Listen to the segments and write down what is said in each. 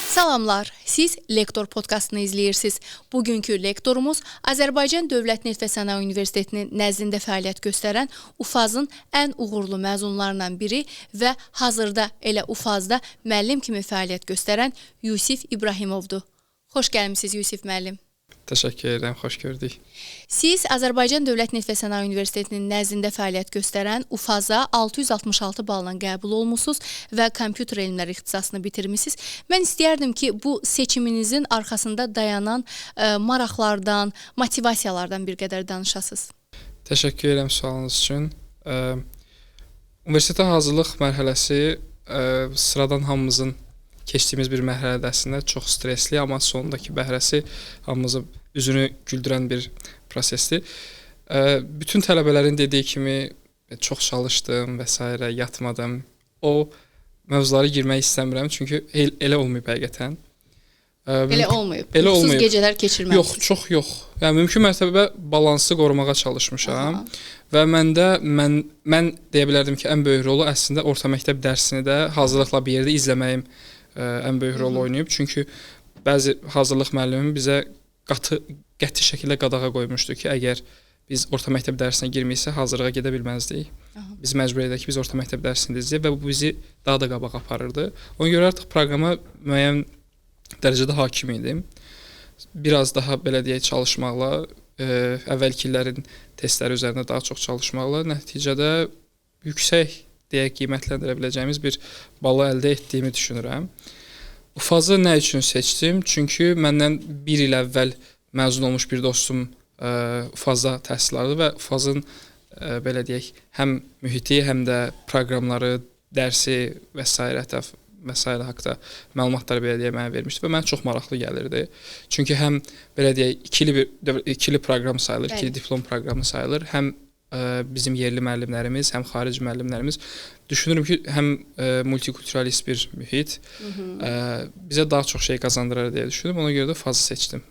Salamlar, siz Lektor podkastını izləyirsiniz. Bugünkü lektorumuz Azərbaycan Dövlət Neft və Sənaye Universitetinin nəzdində fəaliyyət göstərən UFAZ-ın ən uğurlu məzunlarından biri və hazırda elə UFAZ-da müəllim kimi fəaliyyət göstərən Yusif İbrahimovdur. Xoş gəlmisiniz Yusif müəllim. Təşəkkür edirəm, xoş gördük. Siz Azərbaycan Dövlət Neft və Sənaye Universitetinin nəzdində fəaliyyət göstərən UFAZ-a 666 balla qəbul olmusunuz və kompüter elmləri ixtisasını bitirmisiniz. Mən istəyərdim ki, bu seçiminizin arxasında dayanan maraqlardan, motivasiyalardan bir qədər danışasınız. Təşəkkür edirəm sualınız üçün. Universitetə hazırlıq mərhələsi sıradan hamımızın keçdiyimiz bir mərhələdə əslində çox stresli, amma sonundakı bəhrəsi hamımızın üzünü güldürən bir prosesdir. Bütün tələbələrin dediyi kimi çox çalışdım və s. yatmadım. O mövzulara girmək istəmirəm, çünki elə olmayıb həqiqətən. Elə olmayıb. Yuxusuz gecələr keçirməlisiniz. Yox, çox yox. Yəni mümkün mərtəbə balansı qorumağa çalışmışam. Və mən deyə bilərdim ki, ən böyük rolu əslində orta məktəb dərsini də hazırlıqla bir yerdə izləməyim ən böyük rol oynayıb. Çünki bəzi hazırlıq müəllimim bizə qəti şəkildə qadağa qoymuşdu ki, əgər biz orta məktəb dərsinə girməyiksə hazırlığa gedə bilməzdik. Biz məcbur edək ki, biz orta məktəb dərsini izləyək və bu bizi daha da qabağa aparırdı. Ona görə artıq proqrama müəyyən dərəcədə hakim idim. Biraz daha belə deyək çalışmaqla, əvvəlki illərin testləri üzərində daha çox çalışmaqla nəticədə yüksək deyə qiymətləndirə biləcəyimiz bir balı əldə etdiyimi düşünürəm. UFAZ-ı nə üçün seçdim? Çünki məndən bir il əvvəl məzun olmuş bir dostum UFAZ-da təhsil aldı və UFAZ-ın belə deyək, həm mühiti, həm də proqramları, dərsi və s. haqda məlumatlar belə deyə mənə vermişdi və mənə çox maraqlı gəlirdi. Çünki həm belə deyək, ikili proqram sayılır, ikili diplom proqramı sayılır, həm bizim yerli müəllimlərimiz, həm xarici müəllimlərimiz. Düşünürüm ki, həm multikulturalist bir mühit bizə daha çox şey qazandırar deyə düşündüm. Ona görə də UFAZ-ı seçdim.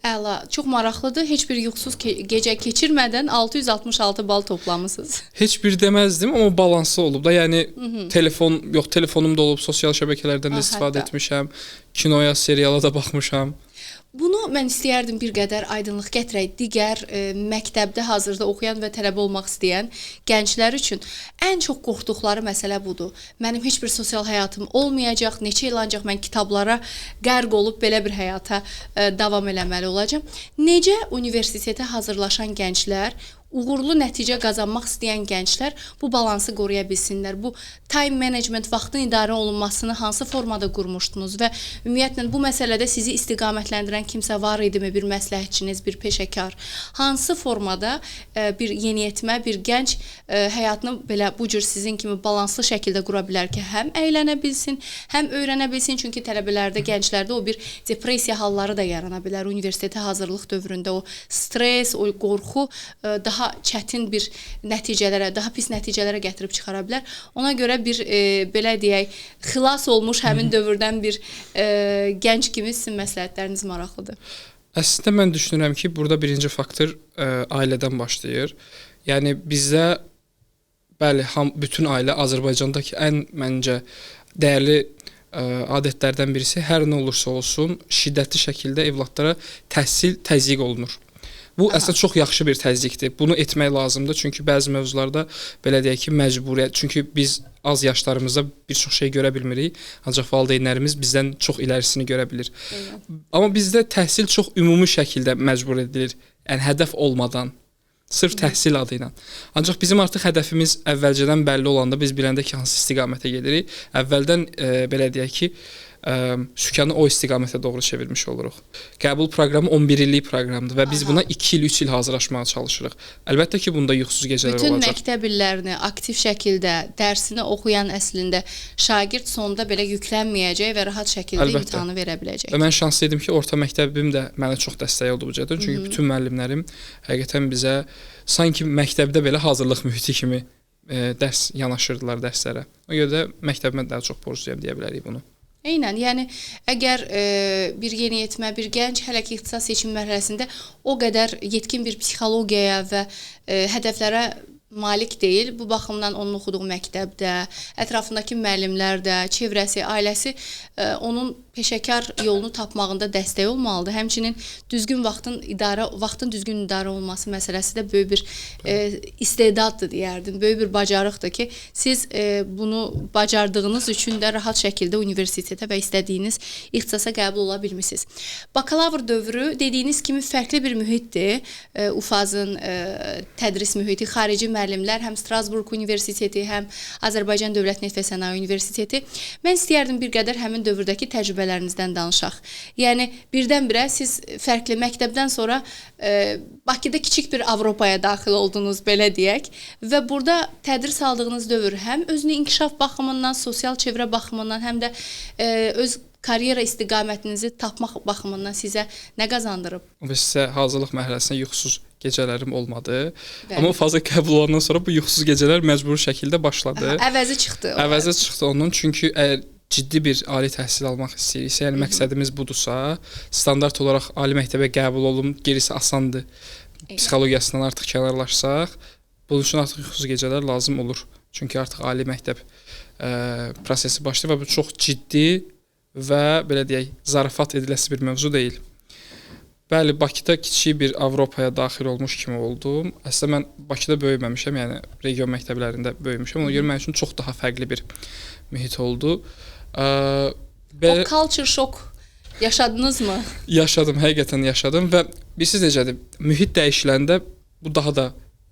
Əla, çox maraqlıdır. Heç bir yuxusuz gecə keçirmədən 666 bal toplamısınız. Heç bir deməzdim, amma balanslı olub da. Yəni telefonum da olub, sosial şəbəkələrdən də istifadə etmişəm. Kinoya, seriala da baxmışam. Bunu mən istəyərdim bir qədər aydınlıq gətirək. Digər məktəbdə hazırda oxuyan və tələbə olmaq istəyən gənclər üçün ən çox qorxduqları məsələ budur. Mənim heç bir sosial həyatım olmayacaq, neçə il ancaq mən kitablara qərq olub belə bir həyata davam eləməli olacağam. Necə universitetə hazırlaşan gənclər, uğurlu nəticə qazanmaq istəyən gənclər bu balansı qoruya bilsinlər? Bu time management, vaxtın idarə olunmasını hansı formada qurmuşdunuz və ümumiyyətlə bu məsələdə sizi istiqamətləndirən kimsə var idimi? Bir məsləhətçiniz, bir peşəkar? Hansı formada bir yeniyetmə, bir gənc həyatını belə bu cür sizin kimi balanslı şəkildə qura bilər ki, həm əylənə bilsin, həm öyrənə bilsin? Çünki tələbələrdə, gənclərdə o bir depressiya halları da yarana bilər. Universitetə hazırlıq dövründə o stres, o qorxu daha çətin bir nəticələrə, daha pis nəticələrə gətirib çıxara bilər. Ona görə bir belə deyək, xilas olmuş həmin dövrdən bir gənc kimi sizin məsləhətləriniz maraqlıdır. Əslində mən düşünürəm ki, burada birinci faktor ailədən başlayır. Yəni bizdə bəli, bütün ailə Azərbaycandakı ən məncə dəyərli adətlərdən birisi hər nə olursa olsun şiddətli şəkildə evladlara təhsil təzyiq olunur. Bu əslində çox yaxşı bir təzyiqdir. Bunu etmək lazımdır. Çünki bəzi mövzularda belə deyək ki, məcburiyyət. Çünki biz az yaşlarımızda bir çox şey görə bilmirik. Ancaq valideynlərimiz bizdən çox ilərisini görə bilir. Amma bizdə təhsil çox ümumi şəkildə məcbur edilir. Yəni hədəf olmadan, sırf təhsil adı ilə. Ancaq bizim artıq hədəfimiz əvvəlcədən bəlli olanda biz biləndə ki, hansı istiqamətə gedirik. Əvvəldən belə deyək ki, sükanı o istiqamətə doğru çevirmiş oluruq. Qəbul proqramı 11 illik proqramdır və biz buna 2 il, 3 il hazırlaşmağa çalışırıq. Əlbəttə ki, bunda yuxusuz gecələr olacaq. Bütün məktəb illərini aktiv şəkildə dərsini oxuyan əslində şagird sonda belə yüklənməyəcək və rahat şəkildə imtahanı verə biləcək. Və mən şanslı idim ki, orta məktəbim də mənə çox dəstək oldu bu cəhətdən. Çünki bütün müəllimlərim həqiqətən bizə sanki məktəbdə belə hazırlıq mühiti kimi dərs yanaşırdılar dərslərə. O görə də məktəbimə daha çox borcluyam deyə bilərik bunu. Eynən, yəni əgər bir yeniyetmə, bir gənc hələ ki ixtisas seçim mərhələsində o qədər yetkin bir psixologiyaya və hədəflərə malik deyil. Bu baxımdan onun oxuduğu məktəbdə, ətrafındakı müəllimlər də, çevrəsi, ailəsi onun peşəkar yolunu tapmağında dəstək olmalıdır. Həmçinin vaxtın düzgün idarə olması məsələsi də böyük bir istedaddır deyərdim. Böyük bir bacarıqdır ki, siz bunu bacardığınız üçün də rahat şəkildə universitetə və istədiyiniz ixtisasa qəbul ola bilmisiniz. Bakalavr dövrü dediyiniz kimi fərqli bir mühitdir. UFAZ-ın tədris mühiti, xarici müəllimlər, həm Strasburg Universiteti, həm Azərbaycan Dövlət Neft və Sənaye Universiteti. Mən istəyərdim bir qədər həmin dövrdəki təcrübələrinizdən danışaq. Yəni, birdən-birə siz fərqli məktəbdən sonra Bakıda kiçik bir Avropaya daxil oldunuz, belə deyək. Və burada tədris aldığınız dövr həm özünü inkişaf baxımından, sosial çevrə baxımından, həm də öz karyera istiqamətinizi tapmaq baxımından sizə nə qazandırıb? Universitetə hazırlıq mərhələsində yuxusuz gecələrim olmadı. Bəli. Amma faza qəbul olandan sonra bu yuxusuz gecələr məcburi şəkildə başladı. Əvəzi çıxdı. Əvəzi çıxdı onun, çünki əgər ciddi bir ali təhsil almaq istəyiriksə, yəni məqsədimiz budursa, standart olaraq ali məktəbə qəbul olum, gerisi asandır. Psixologiyasından artıq kənarlaşsaq, bunun üçün artıq yuxusuz gecələr lazım olur. Çünki artıq ali məktəb prosesi başlayır və bu çox ciddi və belə deyək, zarafat ediləsi bir mövzu deyil. Bəli, Bakıda kiçik bir Avropaya daxil olmuş kimi oldum. Əslində mən Bakıda böyüməmişəm, yəni region məktəblərində böyümüşəm. Ona görə mənim üçün çox daha fərqli bir mühit oldu. O culture shock yaşadınızmı? Yaşadım, həqiqətən yaşadım və bilirsiniz necədir? Mühit dəyişiləndə bu daha da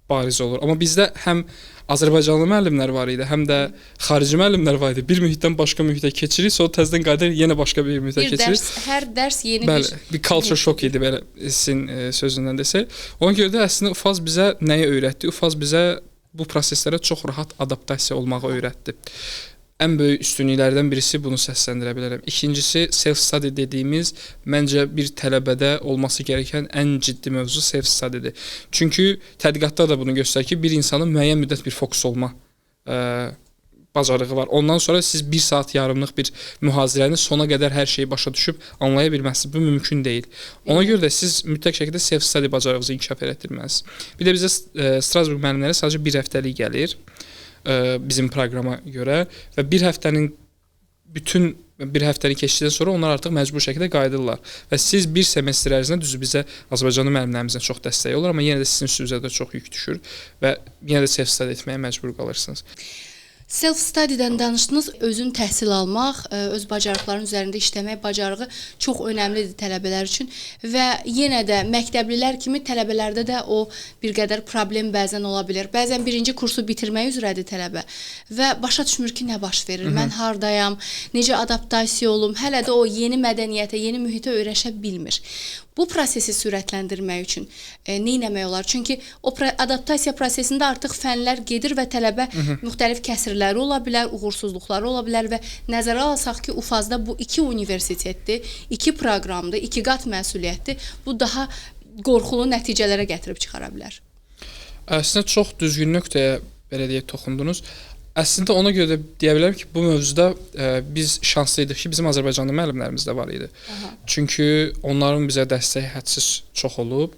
bariz olur. Amma bizdə həm Azərbaycanlı müəllimlər var idi, həm də xarici müəllimlər var idi. Bir mühitdən başqa mühitə keçirik, sonra təzədən qayıdırıq, yenə başqa bir mühitə keçirik. Hər dərs yeni bir culture shock idi, belə sizin sözündən desək. Ona görə də əslində UFAZ bizə nəyi öyrətdi? UFAZ bizə bu proseslərə çox rahat adaptasiya olmağı öyrətdi. Ən böyük üstünlüklərdən birisi bunu səsləndirə bilərəm. İkincisi, self-study dediyimiz məncə bir tələbədə olması gerəkən ən ciddi mövzu self-studydir. Çünki tədqiqatlar da bunu göstərir ki, bir insanın müəyyən müddət bir fokus olma bacarığı var. Ondan sonra siz 1 saat yarımlıq bir mühazirəni sona qədər hər şeyi başa düşüb anlaya bilməzsiniz. Bu mümkün deyil. Ona görə də siz mütləq şəkildə self-study bacarığınızı inkişaf etdirməlisiniz. Bir də bizə Strasburg müəllimləri sadəcə 1 həftəlik gəlir bizim proqrama görə və bir həftəlik keçdikdən sonra onlar artıq məcbur şəkildə qayıdırlar və siz bir semestr ərzində düzü bizə Azərbaycanlı müəllimlərimizdən çox dəstək olur, amma yenə də sizin üstünüzə də çox yük düşür və yenə də self-study etməyə məcbur qalırsınız. Self-study'dən danışdınız, özün təhsil almaq, öz bacarıqların üzərində işləmək bacarığı çox önəmlidir tələbələr üçün və yenə də məktəblilər kimi tələbələrdə də o bir qədər problem bəzən ola bilər. Bəzən birinci kursu bitirmək üzrədir tələbə və başa düşmür ki, nə baş verir, mən hardayam, necə adaptasiya olum, hələ də o yeni mədəniyyətə, yeni mühitə öyrəşə bilmir. Bu prosesi sürətləndirmək üçün nə etmək olar? Çünki o adaptasiya prosesində artıq fənlər gedir və tələbə müxtəlif kəsirləri ola bilər, uğursuzluqları ola bilər və nəzərə alsaq ki, UFAZ-da bu 2 universitetdir, 2 proqramdır, 2 qat məsuliyyətdir. Bu daha qorxulu nəticələrə gətirib çıxara bilər. Əslində çox düzgün nöqtəyə belə deyək toxundunuz. Əslində ona görə də deyə bilərəm ki, bu mövzuda biz şanslıydıq ki, bizim Azərbaycanlı müəllimlərimiz də var idi. Çünki onların bizə dəstəyi hədsiz çox olub.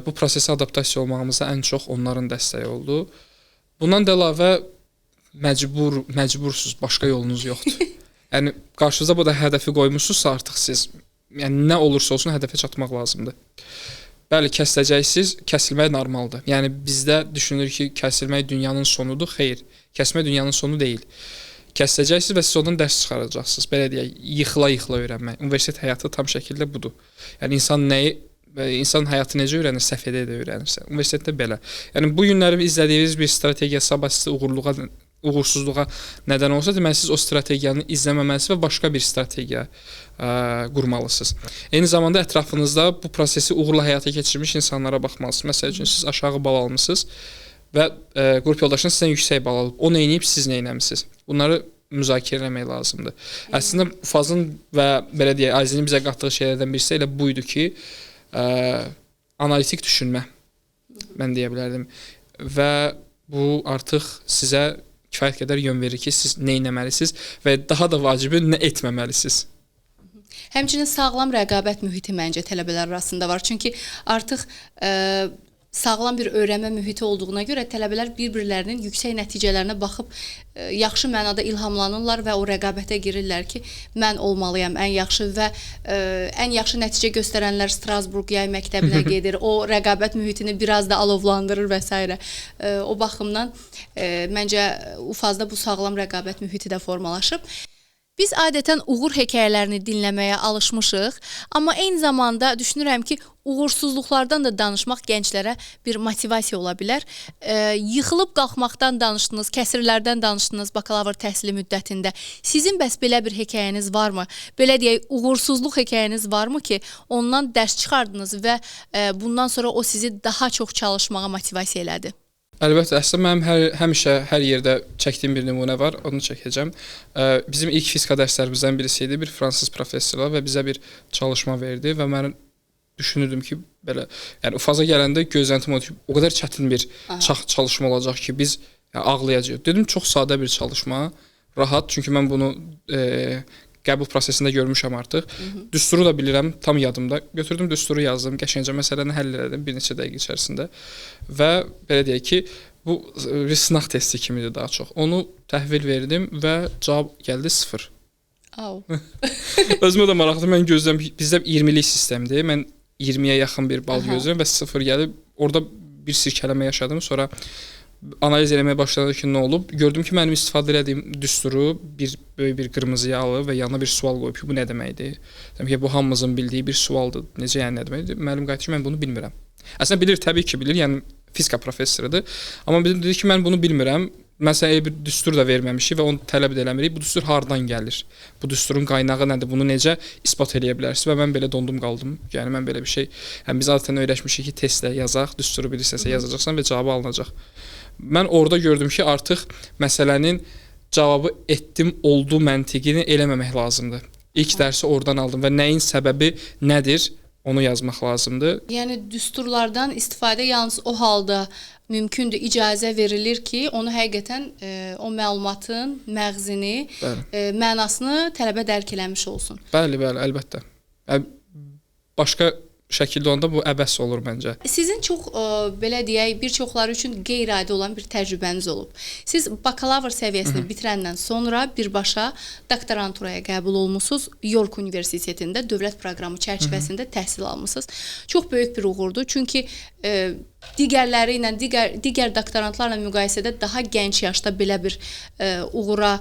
Bu prosesə adaptasiya olmağımızda ən çox onların dəstəyi oldu. Bundan da əlavə məcbursuz, başqa yolunuz yoxdur. Yəni qarşınıza bu da hədəfi qoymusunuzsa artıq siz, yəni nə olursa olsun hədəfə çatmaq lazımdır. Bəli, kəsiləcəksiniz, kəsilmək normaldır. Yəni bizdə düşünülür ki, kəsilmək dünyanın sonudur. Xeyr, kəsilmək dünyanın sonu deyil. Kəsiləcəksiniz və siz ondan dərs çıxaracaqsınız. Belə deyək, yıxıla-yıxıla öyrənmək. Universitet həyatı tam şəkildə budur. Yəni insan həyatı necə öyrənir, səhv edə öyrənirsə. Universitetdə belə. Yəni bu günləri izlədiyiniz bir strategiya sabah sizə uğursuzluğa nədən olsa, deməli siz o strategiyanı izləməməlisiniz və başqa bir strategiya qurmalısınız. Eyni zamanda ətrafınızda bu prosesi uğurla həyata keçirmiş insanlara baxmalısınız. Məsəl üçün siz aşağı bal almısınız və qrup yoldaşınız sizdən yüksək bal alıb. O nə edib, siz nə etmisiniz? Bunları müzakirə etmək lazımdır. Əslində UFAZ-ın və belə deyək, Azizin bizə qatdığı şeylərdən birisi elə buydu ki, analitik düşünmə, mən deyə bilərdim. Və bu artıq sizə kifayət qədər yön verir ki, siz nə etməlisiniz və daha da vacibi nə etməməlisiniz. Həmçinin sağlam rəqabət mühiti məncə tələbələr arasında var. Çünki artıq sağlam bir öyrənmə mühiti olduğuna görə tələbələr bir-birlərinin yüksək nəticələrinə baxıb yaxşı mənada ilhamlanırlar və o rəqabətə girirlər ki, mən olmalıyam ən yaxşı və ən yaxşı nəticə göstərənlər Strasburq yay məktəbinə gedir. O rəqabət mühitini biraz da alovlandırır və s. O baxımdan məncə UFAZ-da bu sağlam rəqabət mühiti də formalaşıb. Biz adətən uğur hekayələrini dinləməyə alışmışıq, amma eyni zamanda düşünürəm ki, uğursuzluqlardan da danışmaq gənclərə bir motivasiya ola bilər. Yıxılıb qalxmaqdan danışdınız, kəsirlərdən danışdınız bakalavr təhsili müddətində. Sizin bəs belə bir hekayəniz varmı? Belə deyək, uğursuzluq hekayəniz varmı ki, ondan dərs çıxardınız və bundan sonra o sizi daha çox çalışmağa motivasiya elədi? Əlbəttə, əslində mənim həmişə hər yerdə çəkdiyim bir nümunə var, onu çəkəcəm. Bizim ilk fizika dərslərimizdən birisi idi, bir fransız professorlar və bizə bir çalışma verdi və mən düşünürdüm ki, belə, yəni UFAZ-a gələndə gözləntim oldu ki, o qədər çətin bir çalışma olacaq ki, biz ağlayacağıq. Dedim, çox sadə bir çalışma, rahat, çünki mən bunu qəbul prosesində görmüşəm artıq. Düsturu da bilirəm, tam yadımda. Götürdüm düsturu yazdım, qəşəngcə məsələni həll elədim bir neçə dəqiqə içərisində. Və belə deyək ki, bu bir sınaq testi kimidir daha çox. Onu təhvil verdim və cavab gəldi 0. Özümə də maraqlı, mən gözləm, bizdə 20-lik sistemdir. Mən 20-yə yaxın bir bal gözləyirəm və 0 gəlib. Orada bir sirkələmə yaşadım, sonra analiz eləməyə başladı ki, nə olub? Gördüm ki, mənim istifadə etdiyim düsturu böyük bir qırmızıya alıb və yanına bir sual qoyub ki, bu nə deməkdir? Dedim ki, bu hamımızın bildiyi bir sualdır. Necə yəni nə deməkdir? Müəllim qayıtdı ki, mən bunu bilmirəm. Əslində bilir, təbii ki, bilir. Yəni fizika professorudur. Amma bizim dedi ki, mən bunu bilmirəm. Məsələn, elə bir düstur da verməmişik və onu tələb də eləmirik. Bu düstur hardan gəlir? Bu düsturun qaynağı nədir? Bunu necə isbat eləyə bilərsiniz? Və mən belə dondum qaldım. Yəni mən belə bir şey, biz adətən öyrəşmişik ki, testlə yazaq, düsturu bilirsənsə yazacaqsan və cavabı alınacaq. Mən orada gördüm ki, artıq məsələnin cavabı etdim, oldu məntiqini eləməmək lazımdır. İlk dərsi oradan aldım və nəyin səbəbi nədir? Onu yazmaq lazımdır. Yəni düsturlardan istifadə yalnız o halda mümkündür, icazə verilir ki, onu həqiqətən o məlumatın məğzini, mənasını tələbə dərk eləmiş olsun. Bəli, əlbəttə. Başqa şəkildə onda bu əbəs olur məncə. Sizin çox, belə deyək, bir çoxları üçün qeyri-adi olan bir təcrübəniz olub. Siz bakalavr səviyyəsini bitirəndən sonra birbaşa doktoranturaya qəbul olmusunuz. York Universitetində dövlət proqramı çərçivəsində təhsil almısınız. Çox böyük bir uğurdur. Çünki digərləri ilə, digər doktorantlarla müqayisədə daha gənc yaşda belə bir uğura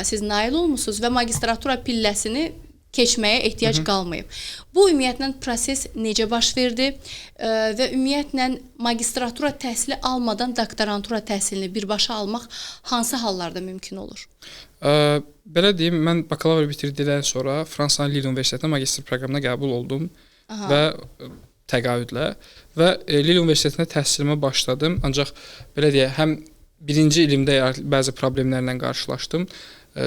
siz nail olmusunuz və magistratura pilləsini keçməyə ehtiyac qalmayıb. Bu ümumiyyətlə proses necə baş verdi və ümumiyyətlə magistratura təhsili almadan doktorantura təhsilini birbaşa almaq hansı hallarda mümkün olur? Belə deyim, mən bakalavr bitirdikdən sonra Fransanın Lille Universitetinə magistr proqramına qəbul oldum və təqaüdlə və Lille Universitetinə təhsilimə başladım. Ancaq belə deyək, həm birinci ilimdə bəzi problemlərlə qarşılaşdım.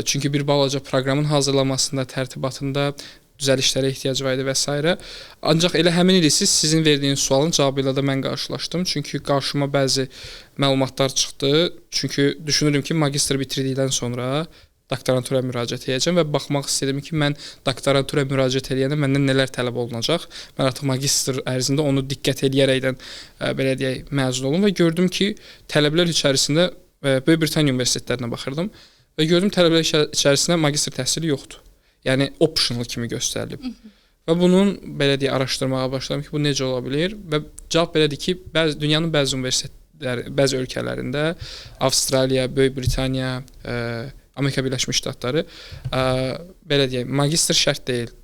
Çünki bir balaca proqramın hazırlanmasında, tərtibatında düzəlişlərə ehtiyac var idi və s. Ancaq elə həmin il sizin verdiyiniz sualın cavabı ilə də mən qarşılaşdım. Çünki qarşıma bəzi məlumatlar çıxdı. Çünki düşünürüm ki, magistr bitirdikdən sonra doktoranturaya müraciət edəcəm və baxmaq istədim ki, mən doktoranturaya müraciət edəndə məndən nələr tələb olunacaq. Mən artıq magistr ərzində onu diqqət eləyərəkdən belə deyək, məzun olum və gördüm ki, tələblər içərisində Böyük Britaniya universitetlərinə baxırdım. Və gördüm tələbələr içərisində magistr təhsili yoxdur. Yəni optional kimi göstərilib. Və bunun belə deyə araşdırmağa başladım ki, bu necə ola bilər və cavab belədir ki, dünyanın bəzi universitetləri, bəzi ölkələrində, Avstraliya, Böyük Britaniya, Amerika Birləşmiş Ştatları belə deyək, magistr şərt deyil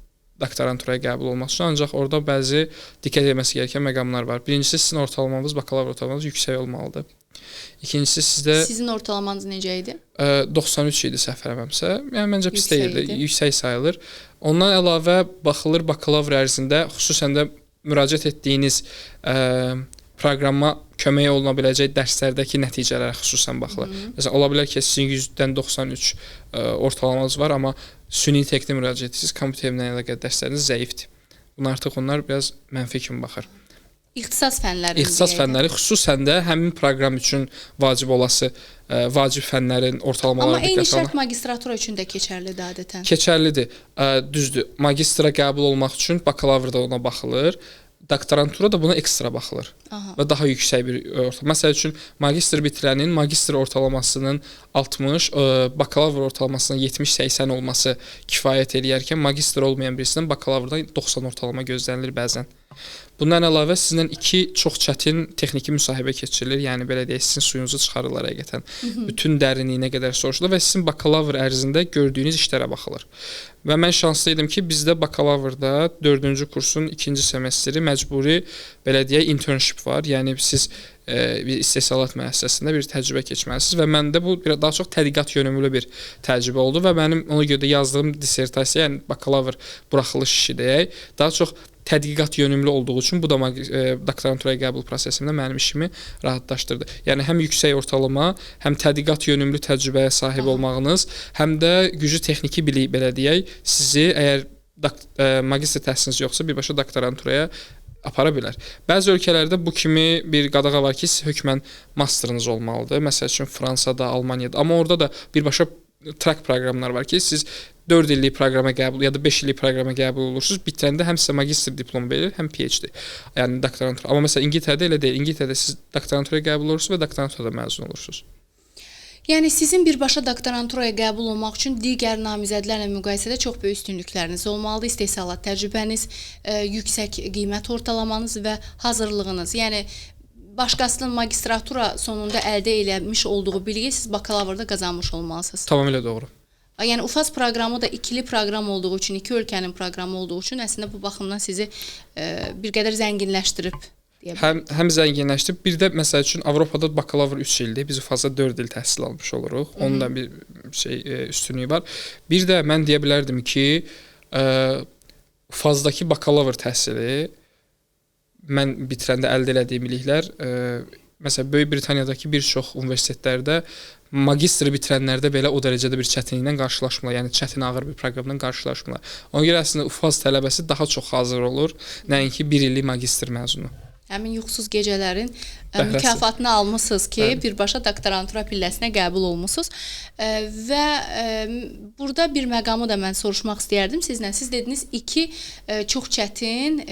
doktoranturaya qəbul olmaq üçün, ancaq orada bəzi diqqət edilməsi gerəkən məqamlar var. Birincisi, sizin ortalamanız, bakalavr ortalamanız yüksək olmalıdır. İkincisi, sizin ortalamanız necə idi? 93 idi səhv eləməmsə. Yəni məncə pis deyildi, yüksək sayılır. Ondan əlavə baxılır bakalavr ərzində, xüsusən də müraciət etdiyiniz proqrama kömək oluna biləcək dərslərdəki nəticələrə xüsusən baxılır. Məsələn, ola bilər ki, sizin 100-dən 93 ortalamanız var, amma süni intellektinə müraciət edirsiniz, kompüterlə əlaqəli dərsləriniz zəifdir. Bunlar artıq onlar biraz mənfi kimi baxır. İxtisas fənləri. İxtisas fənləri xüsusən də həmin proqram üçün vacib olası vacib fənlərin ortalamaları diqqətə alınır. Amma eyni şərt magistratura üçün də keçərlidir adətən. Keçərlidir. Düzdür. Magistra qəbul olmaq üçün bakalavrda ona baxılır. doktorantura da buna ekstra baxılır. Aha. Və daha yüksək bir ortalama. Məsəl üçün magistr bitirənin magistr ortalamasının 60, bakalavr ortalamasının 70-80 olması kifayət eləyərkən magistr olmayan birisinin bakalavrdan 90 ortalama gözlənilir bəzən. Bundan əlavə sizinlə 2 çox çətin texniki müsahibə keçirilir. Yəni belə deyək, sizin suyunuzu çıxarırlar həqiqətən. Bütün dərinliyinə qədər soruşulur və sizin bakalavr ərzində gördüyünüz işlərə baxılır. Və mən şanslı idim ki, bizdə bakalavrda 4-cü kursun 2-ci semestri məcburi belə deyək internship var. Yəni siz bir istehsalat müəssisəsində bir təcrübə keçməlisiniz və məndə bu daha çox tədqiqat yönümlü bir təcrübə oldu və mənim ona görə də yazdığım dissertasiya, yəni bakalavr buraxılış işi deyək, daha çox tədqiqat yönümlü olduğu üçün bu da doktoranturaya qəbul prosesimdə mənim işimi rahatlaşdırdı. Yəni həm yüksək ortalama, həm tədqiqat yönümlü təcrübəyə sahib olmağınız, həm də güclü texniki bilik belə deyək, sizi əgər magistr təhsiliniz yoxsa birbaşa doktoranturaya apara bilər. Bəzi ölkələrdə bu kimi bir qadağa var ki, siz hökmən masterınız olmalıdır. Məsəl üçün Fransada, Almaniyada. Amma orada da birbaşa track proqramlar var ki, siz 4 illik proqrama qəbul ya da 5 illik proqrama qəbul olursunuz. Bitirəndə həm sizə magistr diplomu verir, həm PhD. Yəni doktorantura. Amma məsələn İngiltərədə elə deyil. İngiltərədə siz doktoranturaya qəbul olursunuz və doktoranturada məzun olursunuz. Yəni sizin birbaşa doktoranturaya qəbul olmaq üçün digər namizədlərlə müqayisədə çox böyük üstünlükləriniz olmalıdır. İstehsalat təcrübəniz, yüksək qiymət ortalamanız və hazırlığınız. Yəni başqasının magistratura sonunda əldə eləmiş olduğu biliyi siz bakalavrda qazanmış olmalısınız. Tamamilə doğru. Yəni UFAS proqramı da ikili proqram olduğu üçün, iki ölkənin proqramı olduğu üçün əslində bu baxımdan sizi bir qədər zənginləşdirib. Həm zənginləşdirib, bir də məsəl üçün Avropada bakalavr 3 ildir, biz UFAS-da 4 il təhsil almış oluruq. Onun da bir üstünlüyü var. Bir də mən deyə bilərdim ki, UFAS-dakı bakalavr təhsili mən bitirəndə əldə elədiyim biliklər, məsələn Böyük Britaniyadakı bir çox universitetlərdə magistr bitirənlərdə belə o dərəcədə bir çətinliklə qarşılaşmırlar. Yəni çətin ağır bir proqramla qarşılaşmırlar. Ona görə əslində UFAS tələbəsi daha çox hazır olur, nəinki 1 illik magistr məzunu. Həmin yuxusuz gecələrin mükafatını almısınız ki, birbaşa doktorantura pilləsinə qəbul olmusunuz. Və burada bir məqamı da mən soruşmaq istəyərdim sizlə. Siz dediniz 2 çox çətin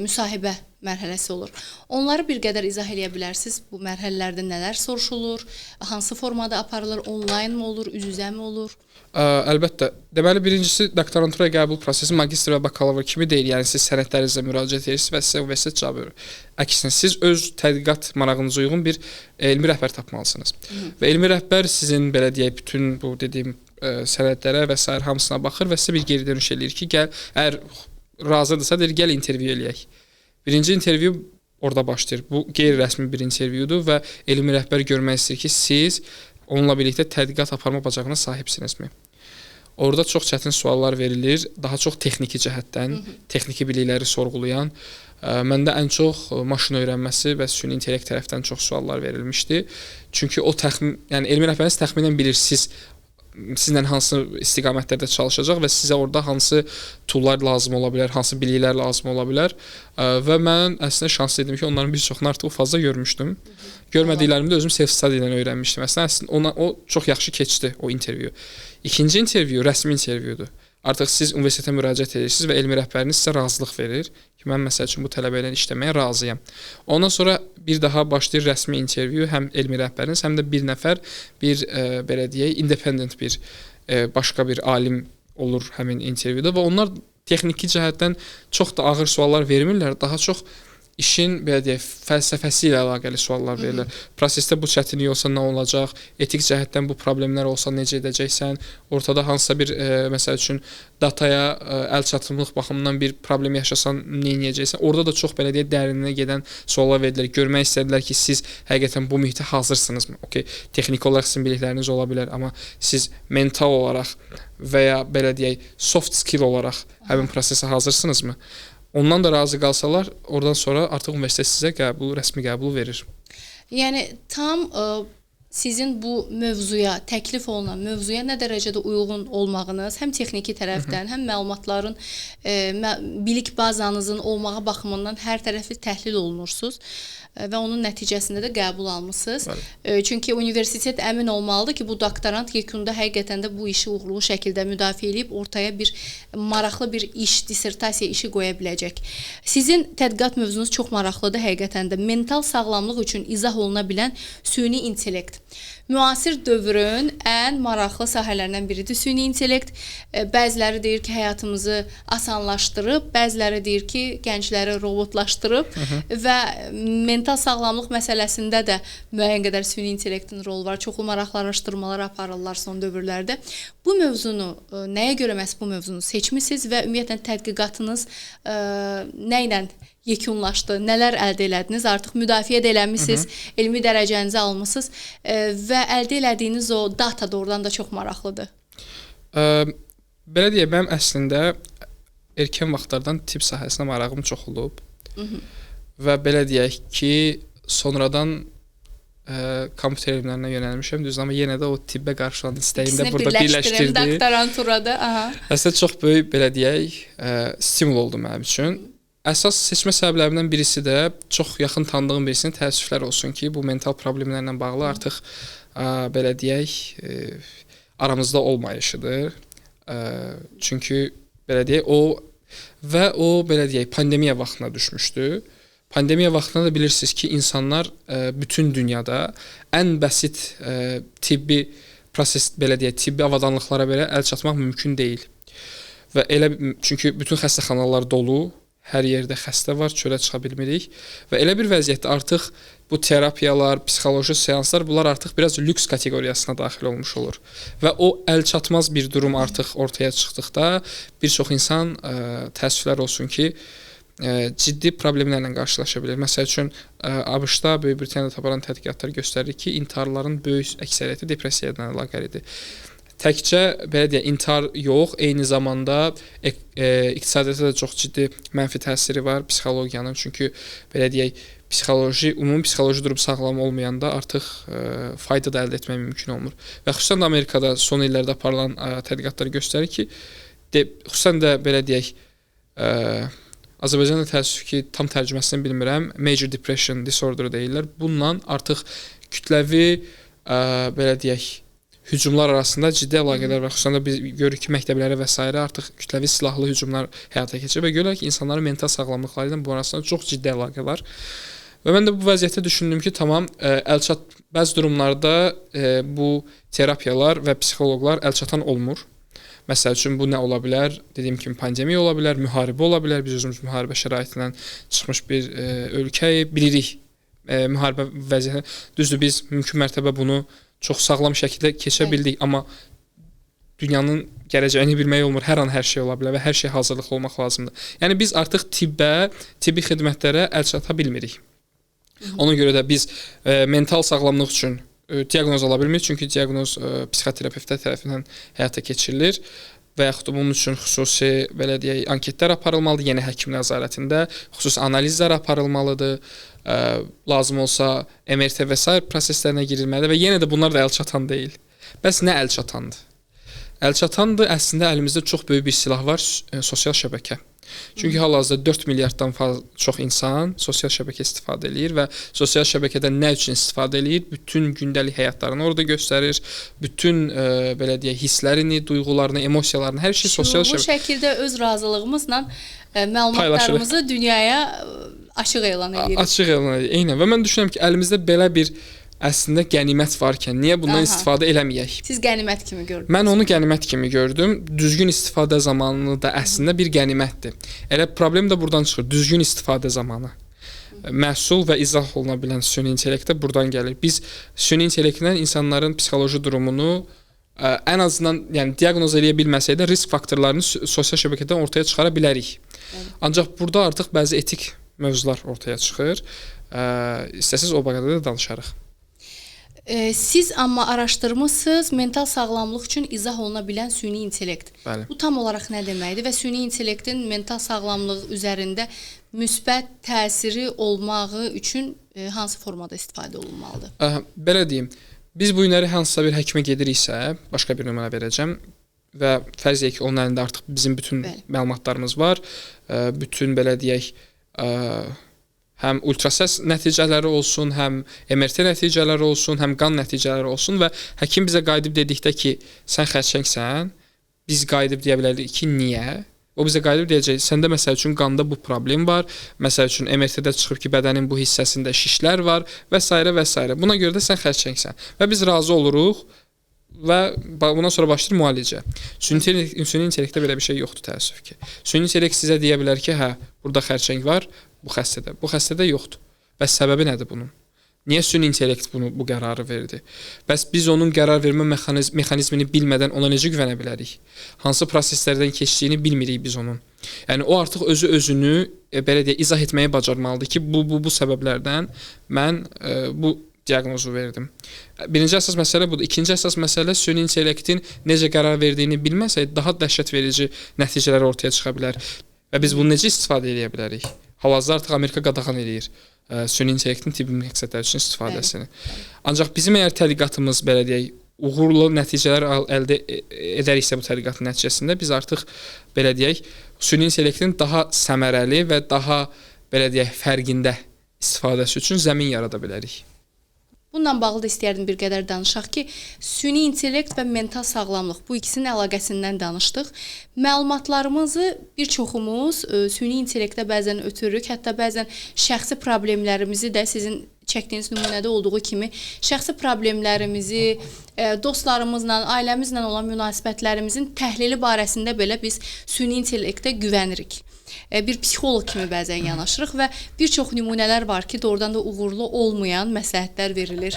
müsahibə mərhələsi olur. Onları bir qədər izah eləyə bilərsiniz? Bu mərhələlərdə nələr soruşulur? Hansı formada aparılır? Onlayn mı olur? Üz-üzə mi olur? Əlbəttə. Deməli, birincisi doktoranturaya qəbul prosesi magistr və bakalavr kimi deyil. Yəni siz sənədlərinizlə müraciət edirsiniz və sizə universitet cavab verir. Əksinə siz öz tədqiqat marağınıza uyğun bir elmi rəhbər tapmalısınız. Və elmi rəhbər sizin belə deyək bütün bu dediyim sənədlərə və sair hamısına baxır və sizə bir geri dönüş eləyir ki, gəl, əgər razıdırsa deyir, gəl intervyu eləyək. Birinci intervyu orada başlayır. Bu qeyri-rəsmi bir intervyudur və elmi rəhbər görmək istəyir ki, siz onunla birlikdə tədqiqat aparma bacarığına sahibsinizmi? Orada çox çətin suallar verilir, daha çox texniki cəhətdən, texniki bilikləri sorğulayan. Məndə ən çox maşın öyrənməsi və süni intellekt tərəfdən çox suallar verilmişdi. Çünki o yəni elmi rəhbəriniz təxminən bilir sizlə hansı istiqamətlərdə çalışacaq və sizə orada hansı toollar lazım ola bilər, hansı biliklər lazım ola bilər. Və mən əslində şanslı idim ki, onların bir çoxunu artıq fazla görmüşdüm. Görmədiklərimi də özüm self-study ilə öyrənmişdim. Əslində o çox yaxşı keçdi o intervyu. İkinci intervyu rəsmi intervyudur. Artıq siz universitetə müraciət edirsiniz və elmi rəhbəriniz sizə razılıq verir ki, mən məsəl üçün bu tələbə ilə işləməyə razıyam. Ondan sonra bir daha başlayır rəsmi intervyu, həm elmi rəhbəriniz, həm də bir nəfər belə deyək, independent bir başqa bir alim olur həmin intervyuda və onlar texniki cəhətdən çox da ağır suallar vermirlər, daha çox işin belə deyək, fəlsəfəsi ilə əlaqəli suallar verirlər. Prosesdə bu çətinlik olsa nə olacaq? Etik cəhətdən bu problemlər olsa necə edəcəksən? Ortada hansısa bir məsəl üçün dataya əlçatımlıq baxımından bir problem yaşasan nə edəcəksən? Orada da çox belə deyək, dərinliyə gedən suallar verdilər. Görmək istədilər ki, siz həqiqətən bu mühitə hazırsınızmı? Okay, texniki olaraq sizin bilikləriniz ola bilər, amma siz mental olaraq və ya belə deyək, soft skill olaraq həmin prosesə hazırsınızmı? Ondan da razı qalsalar, oradan sonra artıq universitet sizə rəsmi qəbul verir. Yəni tam sizin bu mövzuya, təklif olunan mövzuya nə dərəcədə uyğun olmağınız, həm texniki tərəfdən, həm məlumatların, bilik bazanızın olmağı baxımından hər tərəfli təhlil olunursunuz və onun nəticəsində də qəbul almısınız. Çünki universitet əmin olmalıdır ki, bu doktorant yekunda həqiqətən də bu işi uğurlu şəkildə müdafiə edib ortaya bir maraqlı bir iş, dissertasiya işi qoya biləcək. Sizin tədqiqat mövzunuz çox maraqlıdır həqiqətən də. Mental sağlamlıq üçün izah oluna bilən süni intellekt. Müasir dövrün ən maraqlı sahələrindən biridir süni intellekt. Bəziləri deyir ki, həyatımızı asanlaşdırıb, bəziləri deyir ki, gəncləri robotlaşdırıb və mental sağlamlıq məsələsində də müəyyən qədər süni intellektin rolu var. Çoxlu maraqlı araşdırmalar aparırlar son dövrlərdə. Bu mövzunu, nəyə görə məhz bu mövzunu seçmisiniz və ümumiyyətlə tədqiqatınız nə ilə yekunlaşdı, nələr əldə elədiniz, artıq müdafiə də eləmisiniz, elmi dərəcənizi almısınız və əldə elədiyiniz o data doğrudan da çox maraqlıdır. Belə deyək, mənim əslində erkən vaxtlardan tibb sahəsinə marağım çox olub və belə deyək ki, sonradan kompüter elmlərinə yönəlmişəm, düzdür, amma yenə də o tibbə qarşı olan istəyim də burada birləşdirdi. Doktoranturada. Əslində çox böyük, belə deyək, stimul oldu mənim üçün. Əsas seçmə səbəblərindən birisi də çox yaxın tanıdığım birisinin təəssüflər olsun ki, bu mental problemlərlə bağlı artıq belə deyək, aramızda olmayışıdır. Çünki belə deyək, o belə deyək, pandemiya vaxtına düşmüşdü. Pandemiya vaxtında da bilirsiniz ki, insanlar bütün dünyada ən bəsit tibbi proses, belə deyək, tibbi avadanlıqlara belə əl çatmaq mümkün deyil. Və elə çünki bütün xəstəxanalar dolu, hər yerdə xəstə var, çölə çıxa bilmirik və elə bir vəziyyətdə artıq bu terapiyalar, psixoloji seanslar bunlar artıq biraz lüks kateqoriyasına daxil olmuş olur və o əlçatmaz bir durum artıq ortaya çıxdıqda bir çox insan təəssüflər olsun ki, ciddi problemlərlə qarşılaşa bilir. Məsəl üçün, ABŞ-da, Böyük Britaniyada aparılan tədqiqatlar göstərir ki, intiharların böyük əksəriyyəti depressiyadan əlaqəlidir. Təkcə belə deyək, intihar yox, eyni zamanda iqtisadiyyata da çox ciddi mənfi təsiri var psixologiyanın. Çünki belə deyək, ümumi psixoloji durum sağlam olmayanda artıq fayda da əldə etmək mümkün olmur. Və xüsusən də Amerikada son illərdə aparılan tədqiqatlar göstərir ki, xüsusən də belə deyək, Azərbaycanda təəssüf ki, tam tərcüməsini bilmirəm, major depression disorder deyirlər. Bununla artıq kütləvi belə deyək, hücumlar arasında ciddi əlaqələr var. Xüsusən də biz görürük ki, məktəblərə və s. artıq kütləvi silahlı hücumlar həyata keçir və görürük ki, insanların mental sağlamlıqları ilə bu arasında çox ciddi əlaqə var. Və mən də bu vəziyyətdə düşündüm ki, tamam, bəzi durumlarda bu terapiyalar və psixoloqlar əlçatan olmur. Məsəl üçün, bu nə ola bilər? Dediyim kimi, pandemiya ola bilər, müharibə ola bilər. Biz özümüz müharibə şəraitindən çıxmış bir ölkəyik, bilirik müharibə vəziyyətini. Düzdür, biz mümkün mərtəbə bunu çox sağlam şəkildə keçə bildik, amma dünyanın gələcəyini bilmək olmur. Hər an hər şey ola bilər və hər şey hazırlıqlı olmaq lazımdır. Yəni biz artıq tibbi xidmətlərə əl çata bilmirik. Ona görə də biz mental sağlamlıq üçün diaqnoz ala bilmirik, çünki diaqnoz psixoterapevtlər tərəfindən həyata keçirilir və yaxud da bunun üçün xüsusi belə deyək, anketlər aparılmalıdır, yeni həkim nəzarətində, xüsusi analizlər aparılmalıdır. Lazım olsa MRT və s. proseslərinə girilməlidir və yenə də bunlar da əlçatan deyil. Bəs nə əlçatandır? Əlçatandır, əslində əlimizdə çox böyük bir silah var, sosial şəbəkə. Çünki hal-hazırda 4 milyarddan çox insan sosial şəbəkə istifadə eləyir və sosial şəbəkədən nə üçün istifadə eləyir? Bütün gündəlik həyatlarını orada göstərir, bütün belə deyək, hisslərini, duyğularını, emosiyalarını, hər şey sosial şəbəkə. Bu şəkildə öz razılığımızla məlumatlarımızı dünyaya açıq elan edirik. Açıq elan edirik, eynən. Və mən düşünürəm ki, əlimizdə belə bir əslində qənimət varkən niyə bundan istifadə eləməyək? Siz qənimət kimi gördünüz? Mən onu qənimət kimi gördüm. Düzgün istifadə zamanı da əslində bir qənimətdir. Elə problem də buradan çıxır. Düzgün istifadə zamanı. Məhsul və izah oluna bilən süni intellekt də buradan gəlir. Biz süni intellektlə insanların psixoloji durumunu ən azından, yəni diaqnoz eləyə bilməsək də risk faktorlarını sosial şəbəkədən ortaya çıxara bilərik. Ancaq burada artıq bəzi etik mövzular ortaya çıxır. İstəsiz o barədə də danışarıq. Siz amma araşdırmısınız mental sağlamlıq üçün izah oluna bilən süni intellekt. Bəli. Bu tam olaraq nə deməkdir və süni intellektin mental sağlamlıq üzərində müsbət təsiri olmağı üçün hansı formada istifadə olunmalıdır? Belə deyim, Biz bu günləri hansısa bir həkimə gediriksə, başqa bir nümunə verəcəm və fərz edək ki, onun əlində artıq bizim bütün məlumatlarımız var. Bütün belə deyək, həm ultrasəs nəticələri olsun, həm MRT nəticələri olsun, həm qan nəticələri olsun və həkim bizə qayıdıb dedikdə ki, sən xərçəngsən, biz qayıdıb deyə bilərik ki, niyə? O bizə qayıdıb deyəcək, səndə məsəl üçün qanda bu problem var, məsəl üçün MRT-də çıxıb ki, bədənin bu hissəsində şişlər var və s. və s. Buna görə də sən xərçəngsən və biz razı oluruq və bundan sonra başlayır müalicə. Süni intellektdə belə bir şey yoxdur təəssüf ki. Süni intellekt sizə deyə bilər ki, hə, burada xərçəng var bu xəstədə. Bu xəstədə yoxdur. Bəs səbəbi nədir bunun? Niyə süni intellekt bu qərarı verdi? Bəs biz onun qərar vermə mexanizmini bilmədən ona necə güvənə bilərik? Hansı proseslərdən keçdiyini bilmirik biz onun. Yəni o artıq özünü belə deyə izah etməyi bacarmalıdır ki, bu səbəblərdən mən bu diaqnozu verdim. Birinci əsas məsələ budur. İkinci əsas məsələ süni intellektin necə qərar verdiyini bilməsək daha dəhşət verici nəticələr ortaya çıxa bilər. Və biz bunu necə istifadə edə bilərik? Hal-hazırda artıq Amerika qadağan edir süni intellektin tibbi məqsədlər üçün istifadəsini. Ancaq bizim əgər tədqiqatımız belə deyək, uğurlu nəticələr əldə edəriksə bu tədqiqatın nəticəsində biz artıq belə deyək, süni intellektin daha səmərəli və daha belə deyək, fərqində istifadəsi üçün zəmin yarada bilərik. Bununla bağlı da istəyərdim bir qədər danışaq ki, süni intellekt və mental sağlamlıq bu ikisinin əlaqəsindən danışdıq. Məlumatlarımızı bir çoxumuz süni intellektdə bəzən ötürürük, hətta bəzən şəxsi problemlərimizi də sizin çəkdiyiniz nümunədə olduğu kimi şəxsi problemlərimizi, dostlarımızla, ailəmizlə olan münasibətlərimizin təhlili barəsində belə biz süni intellektə güvənirik. Bir psixoloq kimi bəzən yanaşırıq və bir çox nümunələr var ki, doğrudan da uğurlu olmayan məsləhətlər verilir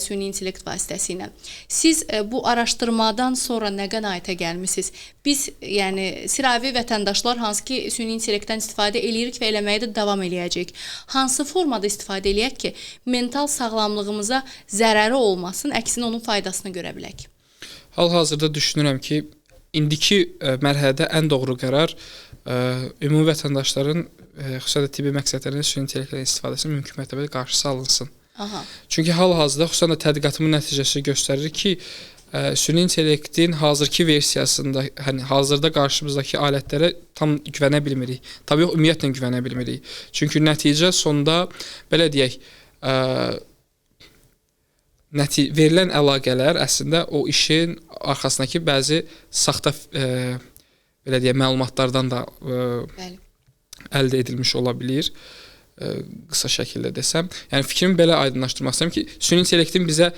süni intellekt vasitəsilə. Siz bu araşdırmadan sonra nə qənaətə gəlmisiniz? Biz, yəni sıravi vətəndaşlar hansı ki, süni intellektdən istifadə eləyirik və eləməyə də davam eləyəcəyik. Hansı formada istifadə eləyək ki, mental sağlamlığımıza zərəri olmasın, əksinə onun faydasını görə bilək? Hal-hazırda düşünürəm ki, indiki mərhələdə ən doğru qərar ümumi vətəndaşların xüsusilə tibbi məqsədlərində süni intellektdən istifadəsinin mümkün mərtəbədə qarşısı alınsın. Çünki hal-hazırda xüsusilə tədqiqatımın nəticəsi göstərir ki, süni intellektin hazırki versiyasında, hani hazırda qarşımızdakı alətlərə tam güvənə bilmirik. Təbii ümumiyyətlə güvənə bilmirik. Çünki nəticə sonda belə deyək, verilən əlaqələr əslində o işin arxasındakı bəzi saxta belə deyək, məlumatlardan da əldə edilmiş ola bilir, qısa şəkildə desəm. Yəni fikrimi belə aydınlaşdırmaq istəyirəm ki, süni intellektin bizə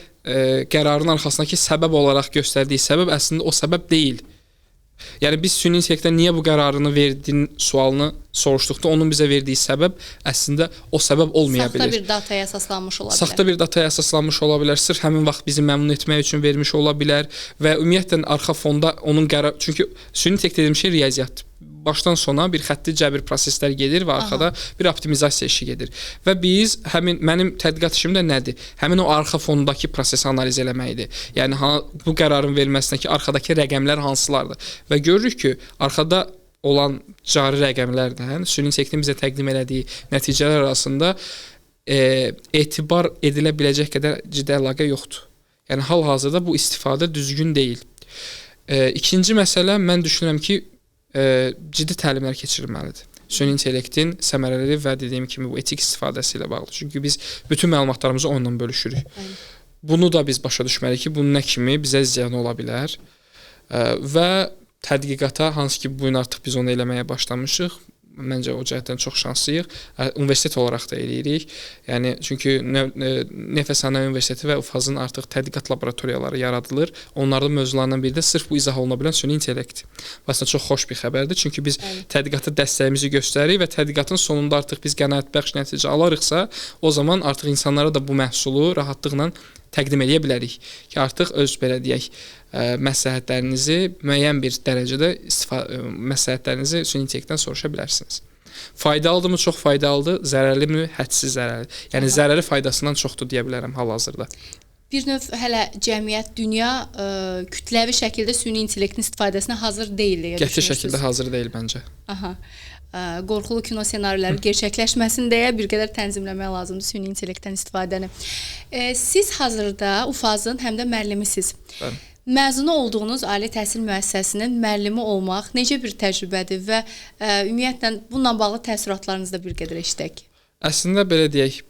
qərarın arxasındakı səbəb olaraq göstərdiyi səbəb əslində o səbəb deyil. Yəni biz süni intellektdən niyə bu qərarını verdin sualını soruşduqda onun bizə verdiyi səbəb əslində o səbəb olmaya bilir. Saxta bir dataya əsaslanmış ola bilər. Saxta bir dataya əsaslanmış ola bilər. Sırf həmin vaxt bizi məmnun etmək üçün vermiş ola bilər və ümumiyyətlə arxa fonda onun qərar, çünki süni intellekt dediyim şey riyaziyyatdır. Başdan sona bir xətti cəbir proseslər gedir və arxada bir optimizasiya işi gedir. Və biz mənim tədqiqat işim də nədir? Həmin o arxa fondakı prosesi analiz eləməkdir. Yəni bu qərarın verilməsindəki arxadakı rəqəmlər hansılardır? Və görürük ki, arxada olan cari rəqəmlərdən süni intellektin bizə təqdim elədiyi nəticələr arasında etibar edilə biləcək qədər ciddi əlaqə yoxdur. Yəni hal-hazırda bu istifadə düzgün deyil. İkinci məsələ, mən düşünürəm ki, ciddi təlimlər keçirilməlidir. Süni intellektin səmərəli və dediyim kimi bu etik istifadəsi ilə bağlı. Çünki biz bütün məlumatlarımızı onunla bölüşürük. Bunu da biz başa düşməliyik ki, bunun nə kimi bizə ziyanı ola bilər və tədqiqata, hansı ki, bu gün artıq biz onu eləməyə başlamışıq, məncə o cəhətdən çox şanslıyıq. Universitet olaraq da eləyirik. Yəni çünki Nefes Sənaye Universiteti və UFAZ-ın artıq tədqiqat laboratoriyaları yaradılır. Onların mövzularından biri də sırf bu izah oluna bilən süni intellekt. Aslında çox xoş bir xəbərdir. Çünki biz tədqiqata dəstəyimizi göstəririk və tədqiqatın sonunda artıq biz qənaətbəxş nəticə alarıqsa, o zaman artıq insanlara da bu məhsulu rahatlıqla təqdim edə bilərik ki, artıq öz belə deyək, məsləhətlərinizi müəyyən bir dərəcədə məsləhətlərinizi süni intellektdən soruşa bilərsiniz. Faydalıdırmı? Çox faydalıdır. Zərərlimi? Hədsiz zərərli. Yəni zərəri faydasından çoxdur deyə bilərəm hal-hazırda. Bir növ hələ cəmiyyət, dünya kütləvi şəkildə süni intellektin istifadəsinə hazır deyil deyə düşünürsünüz. Qəti şəkildə hazır deyil məncə. qorxulu kino ssenariləri gerçəkləşməsin deyə bir qədər tənzimləmək lazımdır süni intellektdən istifadəni. Siz hazırda UFAZ-ın həm də müəllimisiniz. Bəli. Məzunu olduğunuz ali təhsil müəssisəsinin müəllimi olmaq necə bir təcrübədir və ümumiyyətlə bununla bağlı təəssüratlarınızı da bir qədər eşidək. Əslində belə deyək,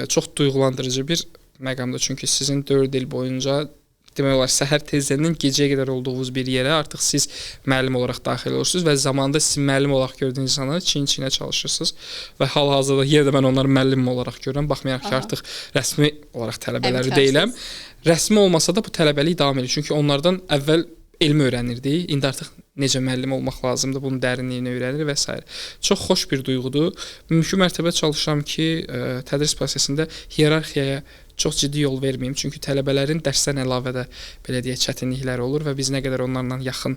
çox duyğulandırıcı bir məqamdır. Çünki sizin 4 il boyunca demək olar səhər tezdən gecəyə qədər olduğunuz bir yerə artıq siz müəllim olaraq daxil olursunuz və zamanında siz müəllim olaraq gördüyünüz insanlara çiyin-çiyinə çalışırsınız və hal-hazırda yenə də mən onları müəllim olaraq görürəm. Baxmayaraq ki, artıq rəsmi olaraq tələbələri deyiləm. Rəsmi olmasa da bu tələbəlik davam edir. Çünki onlardan əvvəl elm öyrənirdik. İndi artıq necə müəllim olmaq lazımdır, bunun dərinliyini öyrənir və s. Çox xoş bir duyğudur. Mümkün mərtəbə çalışıram ki, tədris prosesində hiyerarxiyaya çox ciddi yol verməyim. Çünki tələbələrin dərsdən əlavə də belə deyək çətinlikləri olur və biz nə qədər onlarla yaxın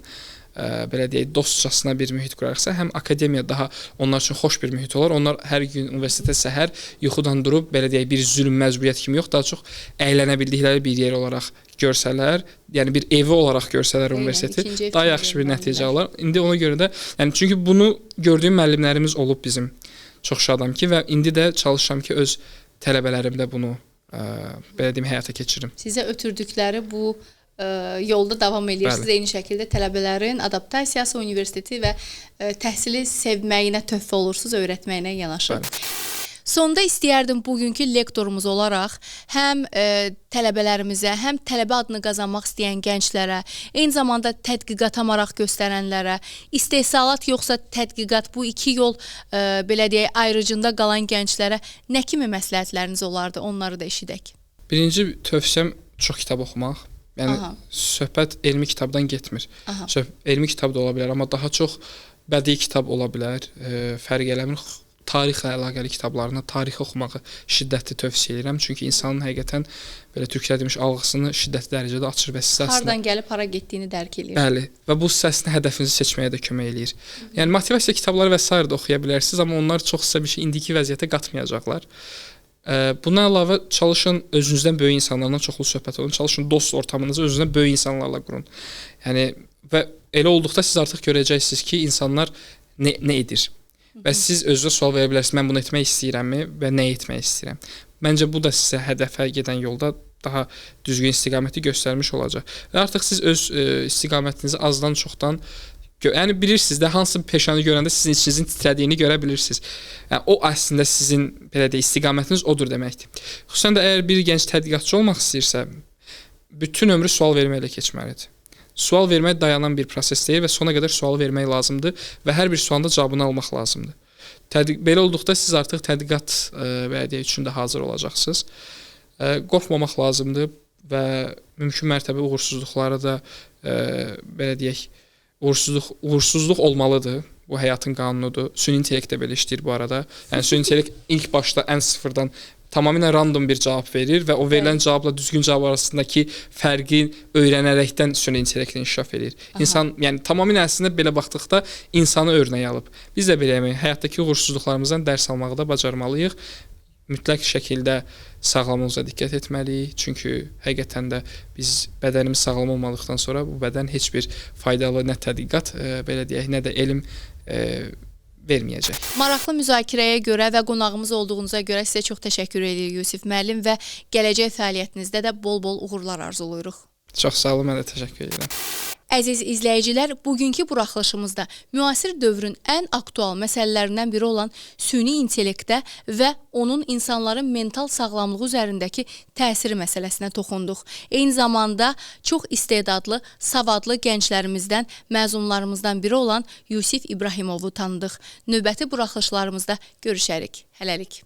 belə deyək dostcasına bir mühit qurarıqsa, həm akademiya daha onlar üçün xoş bir mühit olar. Onlar hər gün universitetə səhər yuxudan durub belə deyək bir zülm, məcburiyyət kimi yox, daha çox əylənə bildikləri bir yer olaraq görsələr, yəni bir evi olaraq görsələr universiteti, daha yaxşı bir nəticə alır. İndi ona görə də, yəni çünki bunu gördüyüm müəllimlərimiz olub bizim. Çox şadam ki və indi də çalışıram ki öz tələbələrimdə bunu belə deyim həyata keçirim. Sizə ötürdükləri bu yolda davam edirsiniz. Eyni şəkildə tələbələrin adaptasiyası, universiteti və təhsili sevməyinə töhfə olursunuz, öyrətməyinə yanaşı. Sonda istəyərdim bugünkü lektorumuz olaraq həm tələbələrimizə, həm tələbə adını qazanmaq istəyən gənclərə, eyni zamanda tədqiqata maraq göstərənlərə, istehsalat yoxsa tədqiqat bu iki yol belə deyək ayrıcında qalan gənclərə nə kimi məsləhətləriniz olardı? Onları da eşidək. Birinci tövsiyəm çox kitab oxumaq. Yəni söhbət elmi kitabdan getmir. Elmi kitab da ola bilər, amma daha çox bədii kitab ola bilər. Fərq eləmir. Tarixlə əlaqəli kitablarını, tarixi oxumağı şiddətli tövsiyə edirəm. Çünki insanın həqiqətən belə türkçə demiş algısını şiddətli dərəcədə açır və sizə hardan gəlib hara getdiyini dərk eləyir. Bəli, və bu sizə hədəfinizi seçməyə də kömək eləyir. Yəni motivasiya kitabları və sair də oxuya bilərsiniz, amma onlar çox sizə bir şey indiki vəziyyətə qatmayacaqlar. Bundan əlavə çalışın özünüzdən böyük insanlarla çoxlu söhbət olun. Çalışın dost ortamınızı özünüzdən böyük insanlarla qurun. Yəni və elə olduqda siz artıq görəcəksiniz ki, insanlar nə edir. Və siz özünüzə sual verə bilərsiniz. Mən bunu etmək istəyirəmmi və nə etmək istəyirəm? Məncə bu da sizə hədəfə gedən yolda daha düzgün istiqaməti göstərmiş olacaq. Və artıq siz öz istiqamətinizi azdan çoxdan yəni bilirsiniz də hansı peşəni görəndə sizin içinizin titrədiyini görə bilirsiniz. Yəni o əslində sizin belə də istiqamətiniz odur deməkdir. Xüsusən də əgər bir gənc tədqiqatçı olmaq istəyirsə, bütün ömrü sual verməklə keçməlidir. Sual vermək dayanan bir proses deyil və sona qədər sual vermək lazımdır və hər bir sualın da cavabını almaq lazımdır. Belə olduqda siz artıq tədqiqat belə deyək üçün də hazır olacaqsınız. Qorxmamaq lazımdır və mümkün mərtəbə uğursuzluqları da belə deyək uğursuzluq olmalıdır. Bu həyatın qanunudur. Süni intellekt də belə işləyir bu arada. Yəni süni intellekt ilk başda ən sıfırdan tamamilə random bir cavab verir və o verilən cavabla düzgün cavab arasındakı fərqi öyrənərəkdən süni intellekt inkişaf edir. İnsan, yəni tamamilə əslində belə baxdıqda insanı örnək alıb. Biz də beləyəmək, həyatdakı uğursuzluqlarımızdan dərs almağı da bacarmalıyıq. Mütləq şəkildə sağlamlığımıza diqqət etməliyik. Çünki həqiqətən də biz bədənimiz sağlam olmadıqdan sonra bu bədən heç bir faydalı nə tədqiqat, belə deyək, nə də elm verməyəcək. Maraqlı müzakirəyə görə və qonağımız olduğunuza görə sizə çox təşəkkür edirik Yusif müəllim və gələcək fəaliyyətinizdə də bol-bol uğurlar arzuluyoruz. Çox sağ olun, mən də təşəkkür edirəm. Əziz izləyicilər, bugünkü buraxılışımızda müasir dövrün ən aktual məsələlərindən biri olan süni intellektə və onun insanların mental sağlamlığı üzərindəki təsiri məsələsinə toxunduq. Eyni zamanda çox istedadlı, savadlı gənclərimizdən, məzunlarımızdan biri olan Yusif İbrahimovu tanıdıq. Növbəti buraxılışlarımızda görüşərik. Hələlik.